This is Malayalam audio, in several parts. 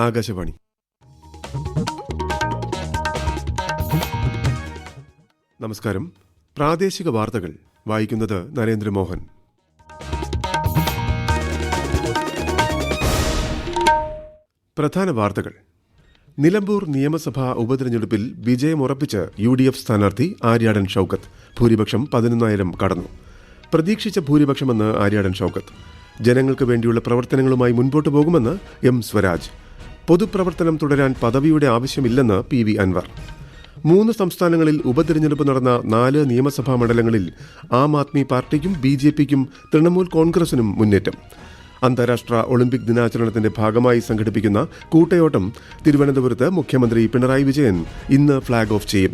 ആകാശവാണി. നമസ്കാരം. പ്രാദേശിക വാർത്തകൾ വായിക്കുന്നത് നരേന്ദ്രമോഹൻ. പ്രധാന വാർത്തകൾ. നിലമ്പൂർ നിയമസഭാ ഉപതെരഞ്ഞെടുപ്പിൽ വിജയമുറപ്പിച്ച് UDF സ്ഥാനാർത്ഥി ആര്യാടൻ ഷൌക്കത്ത്. ഭൂരിപക്ഷം 11,000 കടന്നു. പ്രതീക്ഷിച്ച ഭൂരിപക്ഷമെന്ന് ആര്യാടൻ ഷൌക്കത്ത്. ജനങ്ങൾക്ക് വേണ്ടിയുള്ള പ്രവർത്തനങ്ങളുമായി മുൻപോട്ടു പോകുമെന്ന് M. സ്വരാജ്. പൊതുപ്രവർത്തനം തുടരാൻ പദവിയുടെ ആവശ്യമില്ലെന്ന് PV അൻവർ. 3 സംസ്ഥാനങ്ങളിൽ ഉപതെരഞ്ഞെടുപ്പ് നടന്ന 4 നിയമസഭാ മണ്ഡലങ്ങളിൽ ആം ആദ്മി പാർട്ടിക്കും BJPക്കും തൃണമൂൽ കോൺഗ്രസിനും മുന്നേറ്റം. അന്താരാഷ്ട്ര ഒളിമ്പിക് ദിനാചരണത്തിന്റെ ഭാഗമായി സംഘടിപ്പിക്കുന്ന കൂട്ടയോട്ടം തിരുവനന്തപുരത്ത് മുഖ്യമന്ത്രി പിണറായി വിജയൻ ഇന്ന് ഫ്ളാഗ് ഓഫ് ചെയ്യും.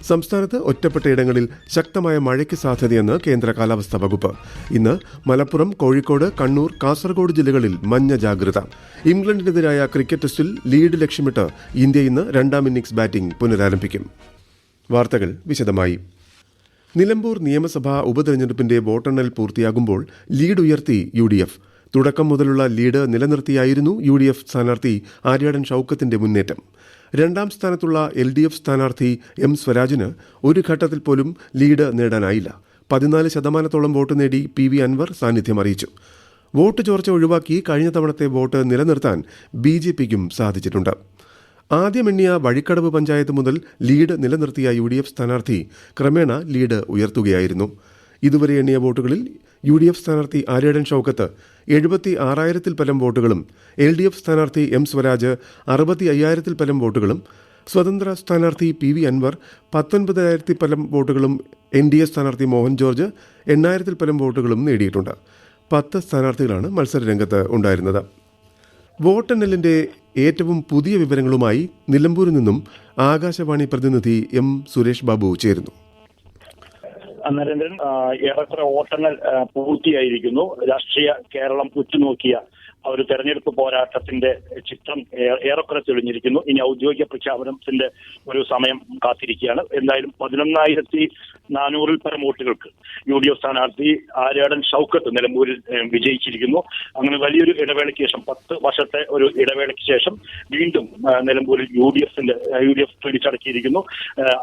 സംസ്ഥാനത്ത് ഒറ്റപ്പെട്ടയിടങ്ങളിൽ ശക്തമായ മഴയ്ക്ക് സാധ്യതയെന്ന് കേന്ദ്ര കാലാവസ്ഥാ വകുപ്പ്. ഇന്ന് മലപ്പുറം, കോഴിക്കോട്, കണ്ണൂർ, കാസർഗോഡ് ജില്ലകളിൽ മഞ്ഞ ജാഗ്രത. ഇംഗ്ലണ്ടിനെതിരായ ക്രിക്കറ്റ് ടെസ്റ്റിൽ ലീഡ് ലക്ഷ്യമിട്ട് ഇന്ത്യ ഇന്ന് 2ാം ഇന്നിംഗ്സ് ബാറ്റിംഗ് പുനരാരംഭിക്കും. വാർത്തകൾ വിശദമായി. നിലമ്പൂർ നിയമസഭാ ഉപതെരഞ്ഞെടുപ്പിന്റെ വോട്ടെണ്ണൽ പൂർത്തിയാകുമ്പോൾ ലീഡ് ഉയർത്തി UDF. തുടക്കം മുതലുള്ള ലീഡ് നിലനിർത്തിയായിരുന്നു UDF സ്ഥാനാർത്ഥി ആര്യാടൻ ഷൌക്കത്തിന്റെ മുന്നേറ്റം. 2ാം സ്ഥാനത്തുള്ള LDF സ്ഥാനാർത്ഥി M. സ്വരാജിന് ഒരു ഘട്ടത്തിൽ പോലും ലീഡ് നേടാനായില്ല. 14% വോട്ട് നേടി PV അൻവർ സാന്നിധ്യം അറിയിച്ചു. വോട്ട് ചോർച്ച ഒഴിവാക്കി കഴിഞ്ഞ തവണത്തെ വോട്ട് നിലനിർത്താൻ BJPക്കും സാധിച്ചിട്ടുണ്ട്. ആദ്യമെണ്ണിയ വഴിക്കടവ് പഞ്ചായത്ത് മുതൽ ലീഡ് നിലനിർത്തിയ UDF സ്ഥാനാർത്ഥി ക്രമേണ ലീഡ് ഉയർത്തുകയായിരുന്നു. ഇതുവരെ എണ്ണിയ വോട്ടുകളിൽ UDF സ്ഥാനാർത്ഥി ആര്യാടൻ ഷൌക്കത്ത് 76,000 പരം വോട്ടുകളും LDF സ്ഥാനാർത്ഥി M. സ്വരാജ് 65,000 പരം വോട്ടുകളും സ്വതന്ത്ര സ്ഥാനാർത്ഥി PV അൻവർ 19,000 പരം വോട്ടുകളും NDA സ്ഥാനാർത്ഥി മോഹൻ ജോർജ് 8,000 പരം വോട്ടുകളും നേടിയിട്ടുണ്ട്. 10 സ്ഥാനാർത്ഥികളാണ് മത്സരരംഗത്ത് ഉണ്ടായിരുന്നത്. വോട്ടെണ്ണലിന്റെ ഏറ്റവും പുതിയ വിവരങ്ങളുമായി നിലമ്പൂരിൽ നിന്നും ആകാശവാണി പ്രതിനിധി M. സുരേഷ് ബാബു ചേരുന്നു. നരേന്ദ്രൻ, ഏറെക്കുറെ വോട്ടെണ്ണൽ പൂർത്തിയായിരിക്കുന്നു. രാഷ്ട്രീയ കേരളം ഉറ്റുനോക്കിയ ഒരു തെരഞ്ഞെടുപ്പ് പോരാട്ടത്തിന്റെ ചിത്രം ഏറെക്കുറെ തെളിഞ്ഞിരിക്കുന്നു. ഇനി ഔദ്യോഗിക പ്രഖ്യാപനത്തിന്റെ ഒരു സമയം കാത്തിരിക്കുകയാണ്. എന്തായാലും 11,400 പരം വോട്ടുകൾക്ക് UDF സ്ഥാനാർത്ഥി ആര്യാടൻ ഷൌക്കത്ത് നിലമ്പൂരിൽ വിജയിച്ചിരിക്കുന്നു. അങ്ങനെ വലിയൊരു ഇടവേളയ്ക്ക് ശേഷം 10 വർഷത്തെ ഒരു ഇടവേളയ്ക്ക് ശേഷം വീണ്ടും നിലമ്പൂരിൽ UDF പിടിച്ചടക്കിയിരിക്കുന്നു.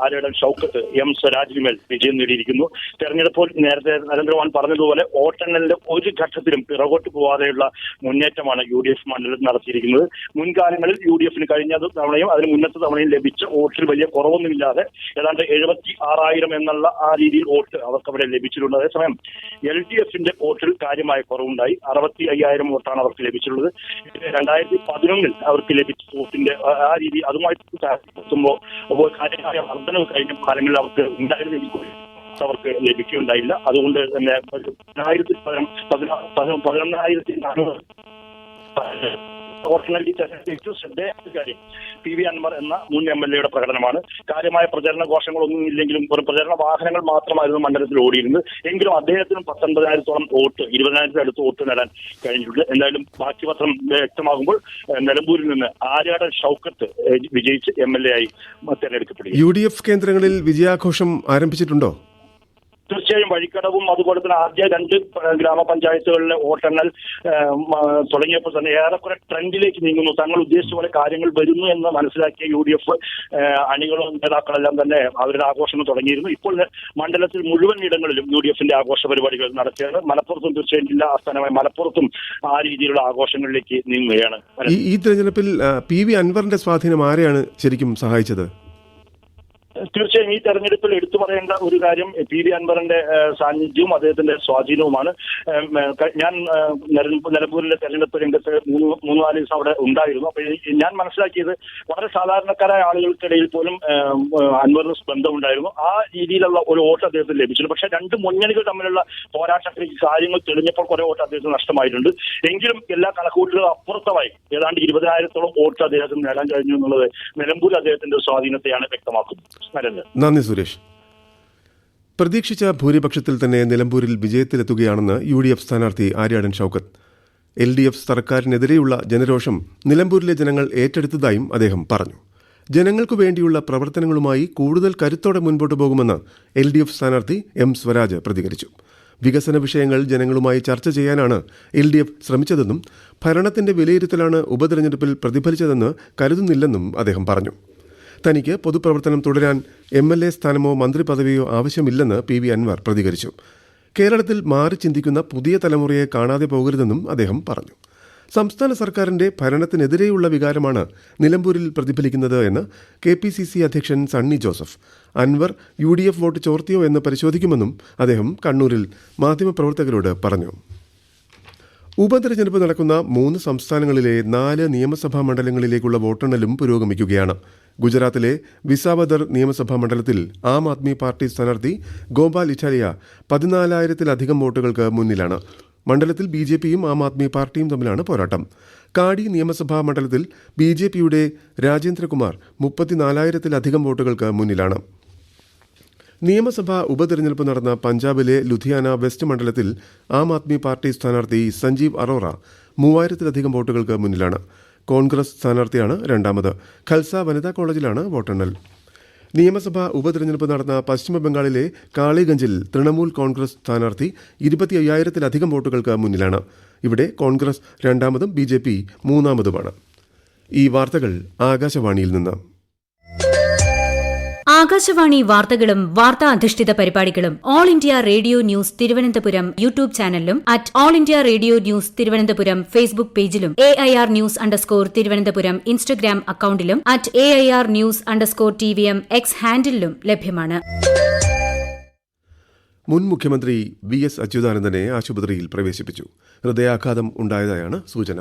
ആര്യാടൻ ഷൌക്കത്ത് M. സ്വരാജിനുമേൽ വിജയം നേടിയിരിക്കുന്നു. തെരഞ്ഞെടുപ്പിൽ നേരത്തെ നരേന്ദ്രമോഹൻ പറഞ്ഞതുപോലെ വോട്ടെണ്ണലിന്റെ ഒരു ഘട്ടത്തിലും പിറകോട്ട് പോവാതെയുള്ള മുന്നേറ്റമാണ് UDF മണ്ഡലത്തിൽ നടത്തിയിരിക്കുന്നത്. മുൻകാലങ്ങളിൽ UDFന് കഴിഞ്ഞ തവണയും അതിന് മുന്നത്തെ തവണയും ലഭിച്ച വോട്ടിൽ വലിയ കുറവൊന്നുമില്ലാതെ ഏതാണ്ട് 76,000 എന്നുള്ള ആ രീതിയിൽ വോട്ട് അവർക്ക് അവിടെ ലഭിച്ചിട്ടുണ്ട്. അതേസമയം LDFന്റെ വോട്ടിൽ കാര്യമായ കുറവുണ്ടായി. 65,000 വോട്ടാണ് അവർക്ക് ലഭിച്ചിട്ടുള്ളത്. 2011 അവർക്ക് ലഭിച്ച വോട്ടിന്റെ ആ രീതി അതുമായി എത്തുമ്പോൾ കാര്യമായ വർധനവ് കഴിഞ്ഞ കാലങ്ങളിൽ അവർക്ക് ഉണ്ടായിരുന്ന അവർക്ക് ലഭിക്കുകയുണ്ടായില്ല. അതുകൊണ്ട് തന്നെ 11,400 ഏറ്റവും ശ്രദ്ധേയ കാര്യം PV അൻവർ എന്ന മുൻ MLA പ്രകടനമാണ്. കാര്യമായ പ്രചരണ ഘോഷങ്ങളൊന്നും ഇല്ലെങ്കിലും ഒരു പ്രചരണ വാഹനങ്ങൾ മാത്രമായിരുന്നു മണ്ഡലത്തിൽ ഓടിയിരുന്നത്. എങ്കിലും അദ്ദേഹത്തിനും 19,000 വോട്ട് 20,000 അടുത്ത് വോട്ട് നേടാൻ കഴിഞ്ഞിട്ടുണ്ട്. എന്തായാലും ബാക്കി പത്രം വ്യക്തമാകുമ്പോൾ നിലമ്പൂരിൽ നിന്ന് ആര്യാടൻ ഷൌക്കത്ത് വിജയിച്ച് MLA ആയി തെരഞ്ഞെടുക്കപ്പെടും. UDF കേന്ദ്രങ്ങളിൽ വിജയാഘോഷം ആരംഭിച്ചിട്ടുണ്ടോ? തീർച്ചയായും വഴിക്കടവും അതുപോലെ തന്നെ ആദ്യ 2 ഗ്രാമപഞ്ചായത്തുകളിലെ വോട്ടെണ്ണൽ തുടങ്ങിയപ്പോൾ തന്നെ ഏറെക്കുറെ ട്രെൻഡിലേക്ക് നീങ്ങുന്നു. തങ്ങൾ ഉദ്ദേശിച്ച പോലെ കാര്യങ്ങൾ വരുന്നു എന്ന് മനസ്സിലാക്കിയ UDF അണികളും നേതാക്കളെല്ലാം തന്നെ അവരുടെ ആഘോഷങ്ങൾ തുടങ്ങിയിരുന്നു. ഇപ്പോൾ മണ്ഡലത്തിൽ മുഴുവൻ ഇടങ്ങളിലും UDFന്റെ ആഘോഷ പരിപാടികൾ നടക്കുകയാണ്. മലപ്പുറത്തും തീർച്ചയായും ജില്ലാ ആസ്ഥാനമായ മലപ്പുറത്തും ആ രീതിയിലുള്ള ആഘോഷങ്ങളിലേക്ക് നീങ്ങുകയാണ്. ഈ തെരഞ്ഞെടുപ്പിൽ PV അൻവറിന്റെ സ്വാധീനം ആരെയാണ് ശരിക്കും സഹായിച്ചത്? തീർച്ചയായും ഈ തെരഞ്ഞെടുപ്പിൽ എടുത്തു പറയേണ്ട ഒരു കാര്യം PV അൻവറിന്റെ സാന്നിധ്യവും അദ്ദേഹത്തിന്റെ സ്വാധീനവുമാണ്. ഞാൻ നിലമ്പൂരിലെ തെരഞ്ഞെടുപ്പ് രംഗത്ത് 3-4 ദിവസം അവിടെ ഉണ്ടായിരുന്നു. അപ്പൊ ഞാൻ മനസ്സിലാക്കിയത് വളരെ സാധാരണക്കാരായ ആളുകൾക്കിടയിൽ പോലും അൻവറിന് ബന്ധമുണ്ടായിരുന്നു. ആ രീതിയിലുള്ള ഒരു വോട്ട് അദ്ദേഹത്തിന് ലഭിച്ചിട്ടുണ്ട്. പക്ഷേ 2 മുന്നണികൾ തമ്മിലുള്ള പോരാട്ടത്തിലേക്ക് കാര്യങ്ങൾ തെളിഞ്ഞപ്പോൾ കുറെ വോട്ട് അദ്ദേഹത്തിന് നഷ്ടമായിട്ടുണ്ട്. എങ്കിലും എല്ലാ കണക്കുകൂട്ടലുകളും അപ്പുറത്തമായി ഏതാണ്ട് 20,000 വോട്ട് അദ്ദേഹത്തിന് നേടാൻ കഴിഞ്ഞു എന്നുള്ളത് നിലമ്പൂർ അദ്ദേഹത്തിന്റെ സ്വാധീനത്തെയാണ് വ്യക്തമാക്കുന്നത്. നന്ദി സുരേഷ്. പ്രതീക്ഷിച്ച ഭൂരിപക്ഷത്തിൽ തന്നെ നിലമ്പൂരിൽ വിജയത്തിലെത്തുകയാണെന്ന് UDF സ്ഥാനാർത്ഥി ആര്യാടൻ ഷൌക്കത്ത്. LDF സർക്കാരിനെതിരെയുള്ള ജനരോഷം നിലമ്പൂരിലെ ജനങ്ങൾ ഏറ്റെടുത്തതായും അദ്ദേഹം പറഞ്ഞു. ജനങ്ങൾക്കു വേണ്ടിയുള്ള പ്രവർത്തനങ്ങളുമായി കൂടുതൽ കരുത്തോടെ മുൻപോട്ടു പോകുമെന്ന് LDF സ്ഥാനാർത്ഥി M. സ്വരാജ് പ്രതികരിച്ചു. വികസന വിഷയങ്ങൾ ജനങ്ങളുമായി ചർച്ച ചെയ്യാനാണ് LDF ശ്രമിച്ചതെന്നും ഭരണത്തിന്റെ വിലയിരുത്തലാണ് ഉപതെരഞ്ഞെടുപ്പിൽ പ്രതിഫലിച്ചതെന്ന് കരുതുന്നില്ലെന്നും അദ്ദേഹം പറഞ്ഞു. തനിക്ക് പൊതുപ്രവർത്തനം തുടരാൻ MLA സ്ഥാനമോ മന്ത്രിപദവിയോ ആവശ്യമില്ലെന്ന് PV അൻവർ പ്രതികരിച്ചു. കേരളത്തിൽ മാറി ചിന്തിക്കുന്ന പുതിയ തലമുറയെ കാണാതെ പോകരുതെന്നും അദ്ദേഹം പറഞ്ഞു. സംസ്ഥാന സർക്കാരിന്റെ ഭരണത്തിനെതിരെയുള്ള വികാരമാണ് നിലമ്പൂരിൽ പ്രതിഫലിക്കുന്നത് എന്ന് KPCC അധ്യക്ഷൻ സണ്ണി ജോസഫ്. അൻവർ UDF വോട്ട് ചോർത്തിയോ എന്ന് പരിശോധിക്കുമെന്നും അദ്ദേഹം കണ്ണൂരിൽ മാധ്യമപ്രവർത്തകരോട് പറഞ്ഞു. ഉപതെരഞ്ഞെടുപ്പ് നടക്കുന്ന 3 സംസ്ഥാനങ്ങളിലെ 4 നിയമസഭാ മണ്ഡലങ്ങളിലേക്കുള്ള വോട്ടെണ്ണലും പുരോഗമിക്കുകയാണ്. ഗുജറാത്തിലെ വിസാവദർ നിയമസഭാ മണ്ഡലത്തിൽ ആം ആദ്മി പാർട്ടി സ്ഥാനാർത്ഥി ഗോപാൽ ഇറ്റാലിയ 14,000-ലധികം വോട്ടുകൾക്ക് മുന്നിലാണ്. മണ്ഡലത്തിൽ BJPയും ആം ആദ്മി പാർട്ടിയും തമ്മിലാണ് പോരാട്ടം. കാടി നിയമസഭാ മണ്ഡലത്തിൽ BJPയുടെ രാജേന്ദ്രകുമാർ 34,000-ലധികം വോട്ടുകൾക്ക് മുന്നിലാണ്. നിയമസഭാ ഉപതെരഞ്ഞെടുപ്പ് നടന്ന പഞ്ചാബിലെ ലുധിയാന വെസ്റ്റ് മണ്ഡലത്തിൽ ആം ആദ്മി പാർട്ടി സ്ഥാനാർത്ഥി സഞ്ജീവ് അറോറ 3,000-ലധികം വോട്ടുകൾക്ക് മുന്നിലാണ്. കോൺഗ്രസ് സ്ഥാനാർത്ഥിയാണ് രണ്ടാമത്. ഖൽസ വനിതാ കോളേജിലാണ് വോട്ടെണ്ണൽ. നിയമസഭാ ഉപതെരഞ്ഞെടുപ്പ് നടന്ന പശ്ചിമബംഗാളിലെ കാളിഗഞ്ചിൽ തൃണമൂൽ കോൺഗ്രസ് സ്ഥാനാർത്ഥി 25,000-ലധികം വോട്ടുകൾക്ക് മുന്നിലാണ്. ഇവിടെ കോൺഗ്രസ് രണ്ടാമതും BJP മൂന്നാമതുമാണ്. ഈ വാർത്തകൾ ആകാശവാണിയിൽ നിന്ന്. ആകാശവാണി വാർത്തകളും വാർത്താ അധിഷ്ഠിത പരിപാടികളും all India radio news Thiruvananthapuram YouTube ചാനലിലും @all India radio news Thiruvananthapuram Facebook പേജിലും AIR ന്യൂസ് _തിരുവനന്തപുരം ഇൻസ്റ്റഗ്രാം അക്കൌണ്ടിലും @AIR ന്യൂസ് _TVM X ഹാൻഡിലും ലഭ്യമാണ്. മുൻ മുഖ്യമന്ത്രി VS അച്യുതാനന്ദനെ ആശുപത്രിയിൽ പ്രവേശിപ്പിച്ചു. ഹൃദയാഘാതം ഉണ്ടായതായാണ് സൂചന.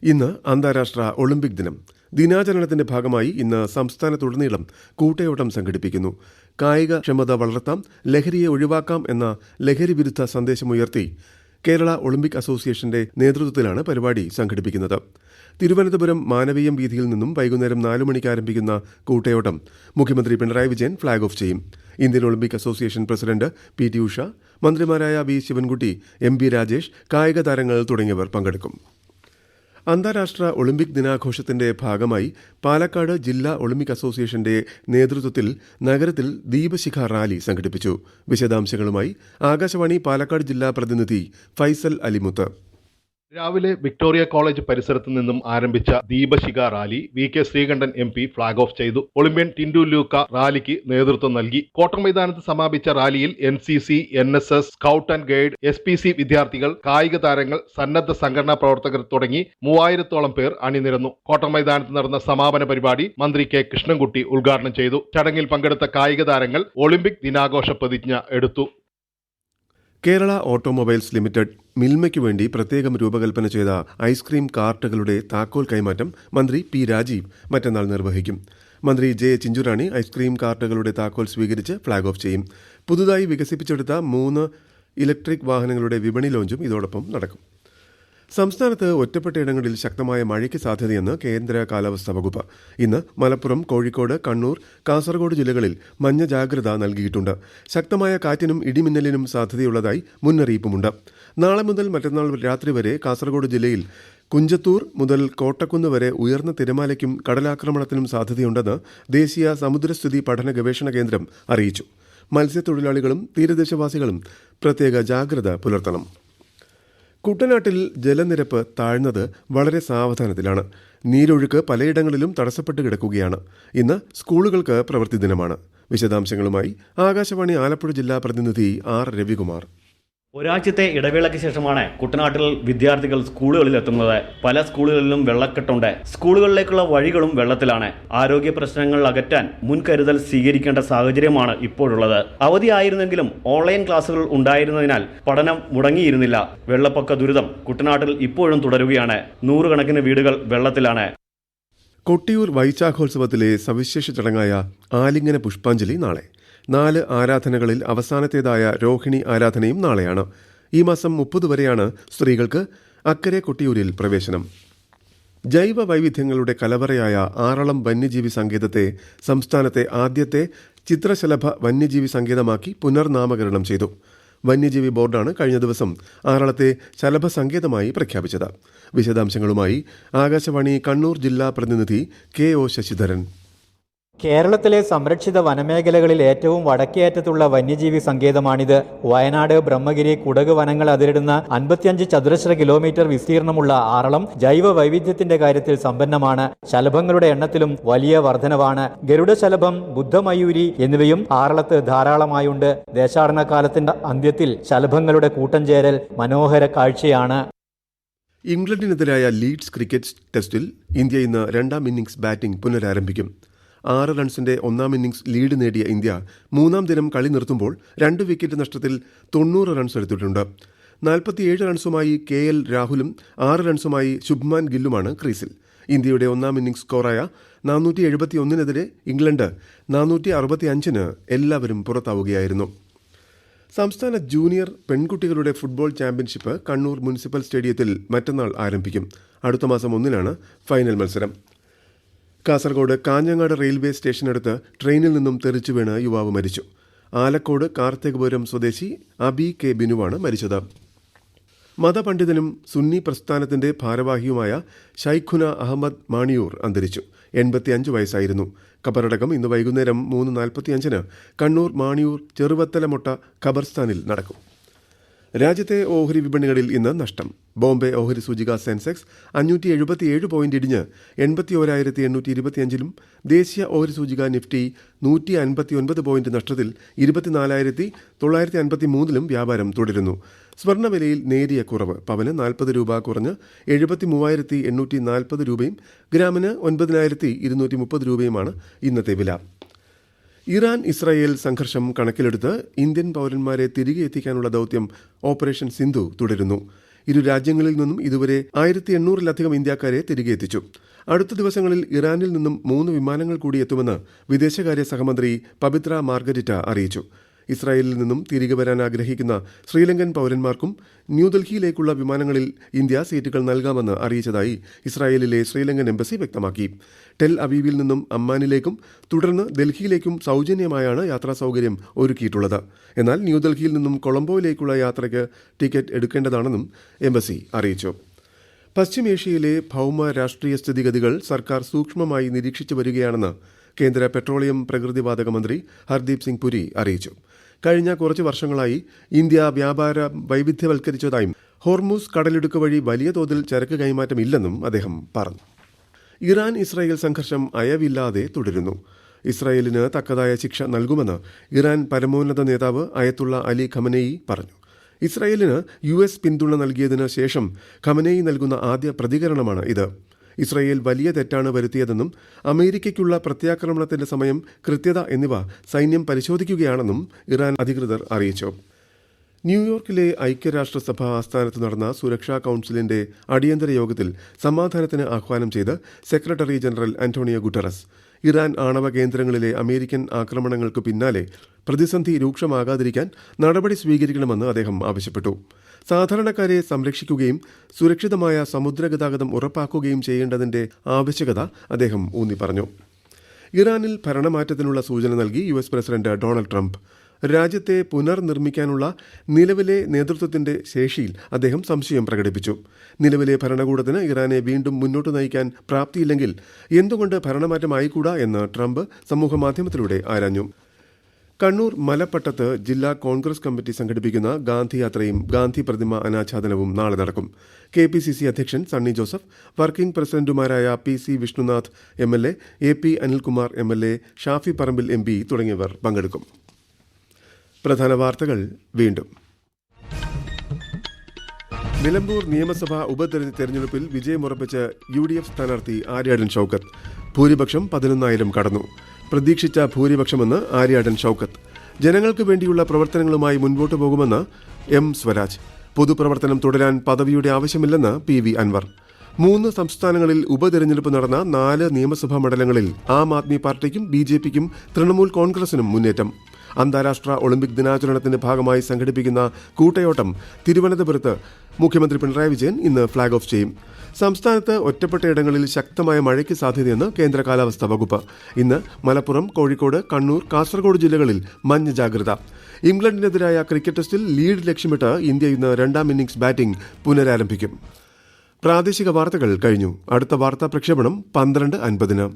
ഇന്ന് അന്താരാഷ്ട്ര ഒളിമ്പിക് ദിനം. ദിനാചരണത്തിന്റെ ഭാഗമായി ഇന്ന് സംസ്ഥാനത്തുടനീളം കൂട്ടയോട്ടം സംഘടിപ്പിക്കുന്നു. കായിക ക്ഷമത വളർത്താം, ലഹരിയെ ഒഴിവാക്കാം എന്ന ലഹരി വിരുദ്ധ സന്ദേശമുയർത്തി കേരള ഒളിമ്പിക് അസോസിയേഷന്റെ നേതൃത്വത്തിലാണ് പരിപാടി സംഘടിപ്പിക്കുന്നത്. തിരുവനന്തപുരം മാനവീയം വീഥിയിൽ നിന്നും വൈകുന്നേരം 4 മണിക്ക് ആരംഭിക്കുന്ന കൂട്ടയോട്ടം മുഖ്യമന്ത്രി പിണറായി വിജയൻ ഫ്ളാഗ് ഓഫ് ചെയ്യും. Indian Olympic association president PT Usha, മന്ത്രിമാരായ V ശിവൻകുട്ടി, MB രാജേഷ്, കായിക താരങ്ങൾ തുടങ്ങിയവർ പങ്കെടുക്കും. അന്താരാഷ്ട്ര ഒളിമ്പിക് ദിനാഘോഷത്തിന്റെ ഭാഗമായി പാലക്കാട് ജില്ലാ ഒളിമ്പിക് അസോസിയേഷന്റെ നേതൃത്വത്തിൽ നഗരത്തിൽ ദീപശിഖ റാലി സംഘടിപ്പിച്ചു. വിശദാംശങ്ങളുമായി ആകാശവാണി പാലക്കാട് ജില്ലാ പ്രതിനിധി ഫൈസൽ അലിമുത്ത്. രാവിലെ വിക്ടോറിയ കോളേജ് പരിസരത്ത് നിന്നും ആരംഭിച്ച ദീപശിഖ rally VK Sreekandan MP flag off ചെയ്തു. ഒളിമ്പ്യൻ ടിൻഡു ലൂക്ക റാലിക്ക് നേതൃത്വം നൽകി. കോട്ടൺ മൈതാനത്ത് സമാപിച്ച റാലിയിൽ NCC, NSS, scout and guide, SPC വിദ്യാർത്ഥികൾ, കായിക താരങ്ങൾ, സന്നദ്ധ സംഘടനാ പ്രവർത്തകർ തുടങ്ങി 3000-ഓളം പേർ അണിനിരന്നു. കോട്ടൺ മൈതാനത്ത് നടന്ന സമാപന പരിപാടി മന്ത്രി K കൃഷ്ണൻകുട്ടി ഉദ്ഘാടനം ചെയ്തു. ചടങ്ങിൽ പങ്കെടുത്ത കായിക താരങ്ങൾ ഒളിമ്പിക് ദിനാഘോഷ പ്രതിജ്ഞ എടുത്തു. കേരള ഓട്ടോമൊബൈൽസ് ലിമിറ്റഡ് മിൽമയ്ക്കു വേണ്ടി പ്രത്യേകം രൂപകൽപ്പന ചെയ്ത ഐസ്ക്രീം കാർട്ടുകളുടെ താക്കോൽ കൈമാറ്റം മന്ത്രി P രാജീവ് മറ്റന്നാൾ നിർവഹിക്കും. മന്ത്രി J ചിഞ്ചുറാണി ഐസ്ക്രീം കാർട്ടുകളുടെ താക്കോൽ സ്വീകരിച്ച് ഫ്ളാഗ് ഓഫ് ചെയ്യും. പുതുതായി വികസിപ്പിച്ചെടുത്ത 3 ഇലക്ട്രിക് വാഹനങ്ങളുടെ വിപണി ലോഞ്ചും ഇതോടൊപ്പം നടക്കും. സംസ്ഥാനത്ത് ഒറ്റപ്പെട്ടയിടങ്ങളിൽ ശക്തമായ മഴയ്ക്ക് സാധ്യതയെന്ന് കേന്ദ്ര കാലാവസ്ഥാ വകുപ്പ്. ഇന്ന് മലപ്പുറം, കോഴിക്കോട്, കണ്ണൂർ, കാസർഗോഡ് ജില്ലകളിൽ മഞ്ഞ ജാഗ്രത നൽകിയിട്ടുണ്ട്. ശക്തമായ കാറ്റിനും ഇടിമിന്നലിനും സാധ്യതയുള്ളതായി മുന്നറിയിപ്പുമുണ്ട്. നാളെ മുതൽ മറ്റന്നാൾ രാത്രി വരെ കാസർഗോഡ് ജില്ലയിൽ കുഞ്ചത്തൂർ മുതൽ കോട്ടക്കുന്ന് വരെ ഉയർന്ന തിരമാലയ്ക്കും കടലാക്രമണത്തിനും സാധ്യതയുണ്ടെന്ന് ദേശീയ സമുദ്രസ്ഥിതി പഠന ഗവേഷണ കേന്ദ്രം അറിയിച്ചു. മത്സ്യത്തൊഴിലാളികളും തീരദേശവാസികളും പ്രത്യേക ജാഗ്രത പുലർത്തണം. കുട്ടനാട്ടിൽ ജലനിരപ്പ് താഴ്ന്നത് വളരെ സാവധാനത്തിലാണ്. നീരൊഴുക്ക് പലയിടങ്ങളിലും തടസ്സപ്പെട്ട് കിടക്കുകയാണ്. ഇന്ന് സ്കൂളുകൾക്ക് പ്രവൃത്തി ദിനമാണ്. വിശദാംശങ്ങളുമായി ആകാശവാണി ആലപ്പുഴ ജില്ലാ പ്രതിനിധി R രവികുമാർ. ഒരാഴ്ചത്തെ ഇടവേളയ്ക്ക് ശേഷമാണ് കുട്ടനാട്ടിൽ വിദ്യാർത്ഥികൾ സ്കൂളുകളിൽ എത്തുന്നത്. പല സ്കൂളുകളിലും വെള്ളക്കെട്ടുണ്ട്. സ്കൂളുകളിലേക്കുള്ള വഴികളും വെള്ളത്തിലാണ്. ആരോഗ്യ പ്രശ്നങ്ങൾ അകറ്റാൻ മുൻകരുതൽ സ്വീകരിക്കേണ്ട സാഹചര്യമാണ് ഇപ്പോഴുള്ളത്. അവധിയായിരുന്നെങ്കിലും ഓൺലൈൻ ക്ലാസുകൾ ഉണ്ടായിരുന്നതിനാൽ പഠനം മുടങ്ങിയിരുന്നില്ല. വെള്ളപ്പൊക്ക ദുരിതം കുട്ടനാട്ടിൽ ഇപ്പോഴും തുടരുകയാണ്. 100 കണക്കിന് വീടുകൾ വെള്ളത്തിലാണ്. കൊട്ടിയൂർ വൈശാഖോത്സവത്തിലെ സവിശേഷ ചടങ്ങായ ആലിംഗന പുഷ്പാഞ്ജലി നാളെ. 4 ആരാധനകളിൽ അവസാനത്തേതായ രോഹിണി ആരാധനയും നാളെയാണ്. ഈ മാസം 30 വരെയാണ് സ്ത്രീകൾക്ക് അക്കരെ കൊട്ടിയൂരിൽ പ്രവേശനം. ജൈവ വൈവിധ്യങ്ങളുടെ കലവറയായ ആറളം വന്യജീവി സങ്കേതത്തെ സംസ്ഥാനത്തെ ആദ്യത്തെ ചിത്രശലഭ വന്യജീവി സങ്കേതമാക്കി പുനർനാമകരണം ചെയ്തു. വന്യജീവി ബോർഡാണ് കഴിഞ്ഞ ദിവസം ആറളത്തെ ശലഭ സങ്കേതമായി പ്രഖ്യാപിച്ചത്. വിശദാംശങ്ങളുമായി ആകാശവാണി കണ്ണൂർ ജില്ലാ പ്രതിനിധി KO ശശിധരൻ. കേരളത്തിലെ സംരക്ഷിത വനമേഖലകളിൽ ഏറ്റവും വടക്കേയറ്റത്തുള്ള വന്യജീവി സങ്കേതമാണിത്. വയനാട് ബ്രഹ്മഗിരി കുടക് വനങ്ങൾ അതിരിടുന്ന 55 ചതുരശ്ര കിലോമീറ്റർ വിസ്തീർണമുള്ള ആറളം ജൈവ വൈവിധ്യത്തിന്റെ കാര്യത്തിൽ സമ്പന്നമാണ്. ശലഭങ്ങളുടെ എണ്ണത്തിലും വലിയ വർധനവാണ്. ഗരുഡശലഭം, ബുദ്ധമയൂരി എന്നിവയും ആറളത്ത് ധാരാളമായുണ്ട്. ദേശാടന കാലത്തിന്റെ അന്ത്യത്തിൽ ശലഭങ്ങളുടെ കൂട്ടം ചേരൽ മനോഹര കാഴ്ചയാണ്. ഇംഗ്ലണ്ടിനെതിരായ ലീഡ്സ് ക്രിക്കറ്റ് ടെസ്റ്റിൽ ഇന്ത്യ ഇന്ന് രണ്ടാം ഇന്നിംഗ്സ് ബാറ്റിംഗ് പുനരാരംഭിക്കും. 6 റൺസിന്റെ ഒന്നാം ഇന്നിംഗ്സ് ലീഡ് നേടിയ ഇന്ത്യ 3-ാം ദിനം കളി നിർത്തുമ്പോൾ 2 വിക്കറ്റ് നഷ്ടത്തിൽ 90 റൺസ് എടുത്തിട്ടുണ്ട്. 47 റൺസുമായി KL രാഹുലും 6 റൺസുമായി ശുഭ്മാൻ ഗില്ലുമാണ് ക്രീസിൽ. ഇന്ത്യയുടെ ഒന്നാം ഇന്നിംഗ്സ് സ്കോറായ 471-നെതിരെ ഇംഗ്ലണ്ട് 465-ന് എല്ലാവരും പുറത്താവുകയായിരുന്നു. സംസ്ഥാന ജൂനിയർ പെൺകുട്ടികളുടെ ഫുട്ബോൾ ചാമ്പ്യൻഷിപ്പ് കണ്ണൂർ മുനിസിപ്പൽ സ്റ്റേഡിയത്തിൽ മറ്റന്നാൾ ആരംഭിക്കും. അടുത്ത മാസം 1-നാണ് ഫൈനൽ മത്സരം. കാസർഗോഡ് കാഞ്ഞങ്ങാട് റെയിൽവേ സ്റ്റേഷനടുത്ത് ട്രെയിനിൽ നിന്നും തെറിച്ചു വീണ് യുവാവ് മരിച്ചു. ആലക്കോട് കാർത്തികപുരം സ്വദേശി അബി കെ ബിനുവാണ് മരിച്ചത്. മതപണ്ഡിതനും സുന്നി പ്രസ്ഥാനത്തിന്റെ ഭാരവാഹിയുമായ ഷൈഖുന അഹമ്മദ് മാണിയൂർ അന്തരിച്ചു. 85 വയസ്സായിരുന്നു. ഖബറടക്കം ഇന്ന് വൈകുന്നേരം 3:45-ന് കണ്ണൂർ മാണിയൂർ ചെറുവത്തലമൊട്ട ഖബർസ്ഥാനിൽ നടക്കും. രാജ്യത്തെ ഓഹരി വിപണികളിൽ ഇന്ന് നഷ്ടം. ബോംബെ ഓഹരി സൂചിക സെൻസെക്സ് 577 പോയിന്റ് ഇടിഞ്ഞ് 81,825-ലും ദേശീയ ഓഹരി സൂചിക നിഫ്റ്റി 159 പോയിന്റ് നഷ്ടത്തിൽ 24,953-ലും വ്യാപാരം തുടരുന്നു. സ്വർണ്ണവിലയിൽ നേരിയ കുറവ്. പവന് 40 രൂപ കുറഞ്ഞ് 73,840 രൂപയും ഗ്രാമിന് 9,230 രൂപയുമാണ് ഇന്നത്തെ വില. ഇറാൻ ഇസ്രായേൽ സംഘർഷം കണക്കിലെടുത്ത് ഇന്ത്യൻ പൗരന്മാരെ തിരികെ എത്തിക്കാനുള്ള ദൌത്യം ഓപ്പറേഷൻ സിന്ധു തുടരുന്നു. ഇരു രാജ്യങ്ങളിൽ നിന്നും ഇതുവരെ 1800-ലധികം ഇന്ത്യക്കാരെ തിരികെ എത്തിച്ചു. അടുത്ത ദിവസങ്ങളിൽ ഇറാനിൽ നിന്നും 3 വിമാനങ്ങൾ കൂടി എത്തുമെന്ന് വിദേശകാര്യ സഹമന്ത്രി പബിത്ര മാർഗരിറ്റ അറിയിച്ചു. ഇസ്രായേലിൽ നിന്നും തിരികെ വരാൻ ആഗ്രഹിക്കുന്ന ശ്രീലങ്കൻ പൗരന്മാർക്കും ന്യൂഡൽഹിയിലേക്കുള്ള വിമാനങ്ങളിൽ ഇന്ത്യ സീറ്റുകൾ നൽകാമെന്ന് അറിയിച്ചതായി ഇസ്രായേലിലെ ശ്രീലങ്കൻ എംബസി വ്യക്തമാക്കി. ടെൽ അവീവിൽ നിന്നും അമ്മാനിലേക്കും തുടർന്ന് ഡൽഹിയിലേക്കും സൗജന്യമായാണ് യാത്രാ സൗകര്യം ഒരുക്കിയിട്ടുള്ളത്. എന്നാൽ ന്യൂഡൽഹിയിൽ നിന്നും കൊളംബോയിലേക്കുള്ള യാത്രയ്ക്ക് ടിക്കറ്റ് എടുക്കേണ്ടതാണെന്നും എംബസി അറിയിച്ചു. പശ്ചിമേഷ്യയിലെ ഭൗമ രാഷ്ട്രീയ സ്ഥിതിഗതികൾ സർക്കാർ സൂക്ഷ്മമായി നിരീക്ഷിച്ചു വരികയാണെന്ന് കേന്ദ്ര പെട്രോളിയം പ്രകൃതിവാതക മന്ത്രി ഹർദീപ് സിംഗ് പുരി അറിയിച്ചു. കഴിഞ്ഞ കുറച്ച് വർഷങ്ങളായി ഇന്ത്യ വ്യാപാരം വൈവിധ്യവൽക്കരിച്ചതായും ഹോർമൂസ് കടലിടുക്ക് വഴി വലിയ തോതിൽ ചരക്ക് കൈമാറ്റമില്ലെന്നും അദ്ദേഹം പറഞ്ഞു. ഇറാൻ ഇസ്രായേൽ സംഘർഷം അയവില്ലാതെ തുടരുന്നു. ഇസ്രായേലിന് തക്കതായ ശിക്ഷ നൽകുമെന്ന് ഇറാൻ പരമോന്നത നേതാവ് അയത്തുള്ള അലി ഖമനേയി പറഞ്ഞു. ഇസ്രായേലിന് US പിന്തുണ നൽകിയതിന് ശേഷം ഖമനേയി നൽകുന്ന ആദ്യ പ്രതികരണമാണ് ഇത്. ഇസ്രായേൽ വലിയ തെറ്റാണ് വരുത്തിയതെന്നും അമേരിക്കയ്ക്കുള്ള പ്രത്യാക്രമണത്തിന്റെ സമയം, കൃത്യത എന്നിവ സൈന്യം പരിശോധിക്കുകയാണെന്നും ഇറാൻ അധികൃതർ അറിയിച്ചു. ന്യൂയോർക്കിലെ ഐക്യരാഷ്ട്രസഭ ആസ്ഥാനത്ത് നടന്ന സുരക്ഷാ കൌൺസിലിന്റെ അടിയന്തര യോഗത്തിൽ സമാധാനത്തിന് ആഹ്വാനം ചെയ്ത് secretary general Antonio Guterres. Iran ആണവ കേന്ദ്രങ്ങളിലെ അമേരിക്കൻ ആക്രമണങ്ങൾക്ക് പിന്നാലെ പ്രതിസന്ധി രൂക്ഷമാകാതിരിക്കാൻ നടപടി സ്വീകരിക്കണമെന്ന് അദ്ദേഹം ആവശ്യപ്പെട്ടു. സാധാരണക്കാരെ സംരക്ഷിക്കുകയും സുരക്ഷിതമായ സമുദ്രഗതാഗതം ഉറപ്പാക്കുകയും ചെയ്യേണ്ടതിന്റെ ആവശ്യകത അദ്ദേഹം ഊന്നി പറഞ്ഞു. ഇറാനിൽ ഭരണമാറ്റത്തിനുള്ള സൂചന നൽകി US പ്രസിഡന്റ് ഡൊണാൾഡ് ട്രംപ്. രാജ്യത്തെ പുനർനിർമ്മിക്കാനുള്ള നിലവിലെ നേതൃത്വത്തിന്റെ ശേഷിയിൽ അദ്ദേഹം സംശയം പ്രകടിപ്പിച്ചു. നിലവിലെ ഭരണകൂടത്തിന് ഇറാനെ വീണ്ടും മുന്നോട്ട് നയിക്കാൻ പ്രാപ്തിയില്ലെങ്കിൽ എന്തുകൊണ്ട് ഭരണമാറ്റമായിക്കൂടാ എന്ന് ട്രംപ് സമൂഹമാധ്യമത്തിലൂടെ ആരാഞ്ഞു. കണ്ണൂർ മലപ്പട്ടത്ത് ജില്ലാ കോൺഗ്രസ് കമ്മിറ്റി സംഘടിപ്പിക്കുന്ന ഗാന്ധി യാത്രയും ഗാന്ധി പ്രതിമ അനാച്ഛാദനവും നാളെ നടക്കും. KPCC അധ്യക്ഷൻ സണ്ണി ജോസഫ്, വർക്കിംഗ് പ്രസിഡന്റുമാരായ PC Vishnunath MLA, AP Anilkumar MLA, Shafi Parambil MP തുടങ്ങിയവർ പങ്കെടുക്കും. പ്രധാന വാർത്തകൾ വീണ്ടും. നിലമ്പൂർ നിയമസഭാ ഉപതെരഞ്ഞെടുപ്പിൽ വിജയമുറപ്പിച്ച് UDF സ്ഥാനാർത്ഥി ആര്യാടൻ ഷൌക്കത്ത്. ഭൂരിപക്ഷം 11,000 കടന്നു. പ്രതീക്ഷിച്ച ഭൂരിപക്ഷമെന്ന് ആര്യാടൻ ഷൌക്കത്ത്. ജനങ്ങൾക്ക് വേണ്ടിയുള്ള പ്രവർത്തനങ്ങളുമായി മുൻപോട്ടു പോകുമെന്ന് M സ്വരാജ്. പൊതുപ്രവർത്തനം തുടരാൻ പദവിയുടെ ആവശ്യമില്ലെന്ന് PV അൻവർ. 3 സംസ്ഥാനങ്ങളിൽ ഉപതെരഞ്ഞെടുപ്പ് നടന്ന 4 നിയമസഭാ മണ്ഡലങ്ങളിൽ ആം ആദ്മി പാർട്ടിക്കും BJPക്കും തൃണമൂൽ കോൺഗ്രസിനും മുന്നേറ്റം. അന്താരാഷ്ട്ര ഒളിമ്പിക് ദിനാചരണത്തിന്റെ ഭാഗമായി സംഘടിപ്പിക്കുന്ന കൂട്ടയോട്ടം തിരുവനന്തപുരത്ത് മുഖ്യമന്ത്രി പിണറായി വിജയൻ ഇന്ന് ഫ്ളാഗ് ഓഫ് ചെയ്യും. സംസ്ഥാനത്ത് ഒറ്റപ്പെട്ടയിടങ്ങളിൽ ശക്തമായ മഴയ്ക്ക് സാധ്യതയെന്ന് കേന്ദ്ര കാലാവസ്ഥാ വകുപ്പ്. ഇന്ന് മലപ്പുറം, കോഴിക്കോട്, കണ്ണൂർ, കാസർഗോഡ് ജില്ലകളിൽ മഞ്ഞ ജാഗ്രത. ഇംഗ്ലണ്ടിനെതിരായ ക്രിക്കറ്റ് ടെസ്റ്റിൽ ലീഡ് ലക്ഷ്യമിട്ട് ഇന്ത്യ ഇന്ന് രണ്ടാം ഇന്നിംഗ്സ് ബാറ്റിംഗ് പുനരാരംഭിക്കും. പ്രാദേശിക വാർത്തകൾ കഴിഞ്ഞു. അടുത്ത വാർത്താ പ്രക്ഷേപണം 12:50.